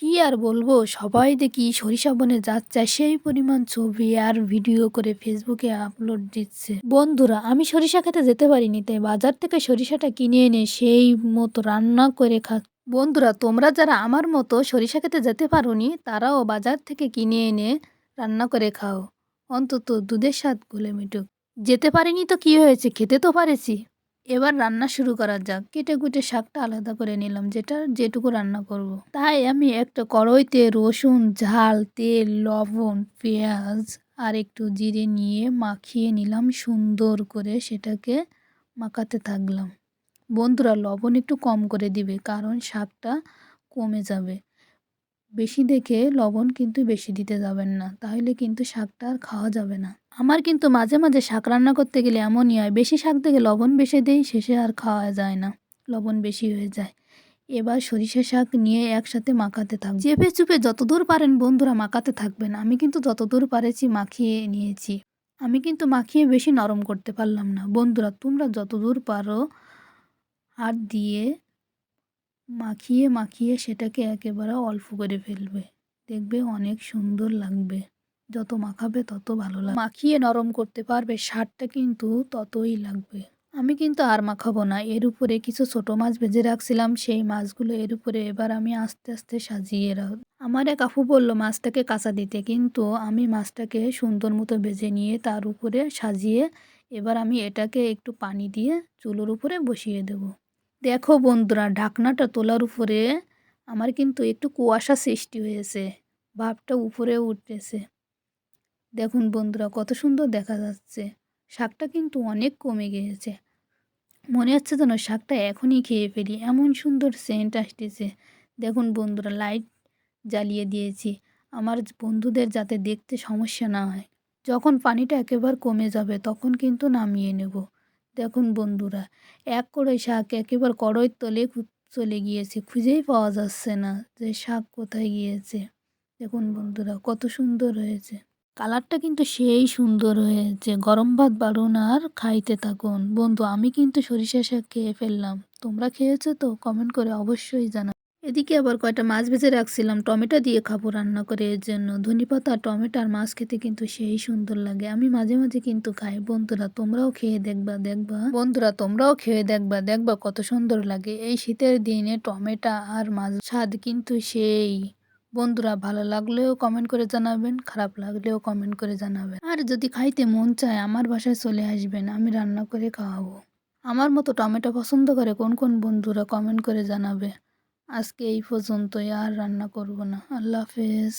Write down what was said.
কি আর বলবো, সবাই দেখি সরিষা বনে যাচ্ছে, সেই পরিমাণ ছবি আর ভিডিও করে ফেসবুকে আপলোড দিচ্ছে। বন্ধুরা, আমি সরিষা খেতে যেতে পারিনি, তাই বাজার থেকে সরিষাটা কিনে এনে সেই মতো রান্না করে বন্ধুরা, তোমরা যারা আমার মতো সরিষা খেতে যেতে পারোনি, তারাও বাজার থেকে কিনে এনে রান্না করে খাও, অন্তত দুধের স্বাদ ভুলে মিটুক। যেতে পারিনি তো কি হয়েছে, খেতে তো পারেছি। এবার রান্না শুরু করা যাক। কেটে কুটে শাকটা আলাদা করে নিলাম, যেটুকু রান্না করব। তাই আমি একটা কড়াইতে রসুন, ঝাল, তেল, লবণ, পেঁয়াজ আর একটু জিরে নিয়ে মাখিয়ে নিলাম সুন্দর করে, সেটাকে মাখাতে থাকলাম। বন্ধুরা, লবণ একটু কম করে দিবে, কারণ শাকটা কমে যাবে। বেশি দেখে লবণ কিন্তু বেশি দিতে যাবেন না, তাহলে কিন্তু শাকটা আর খাওয়া যাবে না। আমার কিন্তু মাঝে মাঝে শাক রান্না করতে গেলে এমনই হয়, বেশি শাক থেকে লবণ বেশি দেই, শেষে আর খাওয়া যায় না, লবণ বেশি হয়ে যায়। এবার সরিষা শাক নিয়ে একসাথে মাখাতে থাকবে। চেপে চুপে যতদূর পারেন বন্ধুরা মাখাতে থাকবেন। আমি কিন্তু যতদূর পারেছি মাখিয়ে নিয়েছি। আমি কিন্তু মাখিয়ে বেশি নরম করতে পারলাম না। বন্ধুরা, তোমরা যতদূর পারো হাত দিয়ে মাখিয়ে মাখিয়ে সেটাকে একেবারে অল্প করে ফেলবে, দেখবে অনেক সুন্দর লাগবে। যত মাখাবে তত ভালো লাগবে, মাখিয়ে নরম করতে পারবে স্বাদটা কিন্তু ততই লাগবে। আমি কিন্তু আর মাখাবো না, এর উপরে কিছু ছোট মাছ ভেজে রাখছিলাম, সেই মাছগুলো এর উপরে এবার আমি আস্তে আস্তে সাজিয়ে আমার এক আপু বললো মাছটাকে কাঁচা দিতে, কিন্তু আমি মাছটাকে সুন্দর মতো ভেজে নিয়ে তার উপরে সাজিয়ে এবার আমি এটাকে একটু পানি দিয়ে চুলোর উপরে বসিয়ে দেবো। দেখো বন্ধুরা, ঢাকনাটা তোলার উপরে আমার কিন্তু একটু কুয়াশা সৃষ্টি হয়েছে, ভাবটা উপরে উঠতেছে। দেখুন বন্ধুরা, কত সুন্দর দেখা যাচ্ছে। শাকটা কিন্তু অনেক কমে গিয়েছে, মনে হচ্ছে যেন শাকটা এখনই খেয়ে ফেলি, এমন সুন্দর সেন্ট আসতেছে। দেখুন বন্ধুরা, লাইট জ্বালিয়ে দিয়েছি আমার বন্ধুদের যাতে দেখতে সমস্যা না হয়। যখন পানিটা একেবারে কমে যাবে তখন কিন্তু নামিয়ে নেব। দেখুন বন্ধুরা, এক কড়াই শাক একেবারে কড়াইয়ের তলে চলে গিয়েছে, খুঁজেই পাওয়া যাচ্ছে না যে শাক কোথায় গিয়েছে। দেখুন বন্ধুরা, কত সুন্দর হয়েছে, কালারটা কিন্তু সেই সুন্দর হয়েছে। গরম ভাত বাড়ুন আর খাইতে থাকুন। বন্ধু, আমি কিন্তু সরিষা শাক খেয়ে ফেললাম, তোমরা খেয়েছো তো? কমেন্ট করে অবশ্যই জানাও। এদিকে আবার কয়টা মাছ ভেজে রাখছিলাম, টমেটো দিয়ে খাবো রান্না করে, এর জন্য ধনেপাতা, টমেটো আর মাছ খেতে কিন্তু সেই সুন্দর লাগে। আমি মাঝে মাঝে কিন্তু খাই। বন্ধুরা, তোমরাও খেয়ে দেখবা কত সুন্দর লাগে। এই শীতের দিনে টমেটো আর মাছ স্বাদ কিন্তু সেই। বন্ধুরা, ভালো লাগলেও কমেন্ট করে জানাবেন, খারাপ লাগলেও কমেন্ট করে জানাবেন। আর যদি খাইতে মন চায় আমার বাসায় চলে আসবেন, আমি রান্না করে খাওয়াবো। আমার মতো টমেটো পছন্দ করে কোন কোন বন্ধুরা কমেন্ট করে জানাবে। আজকে এই পর্যন্তই, আর রান্না করব না। আল্লাহ হাফেজ।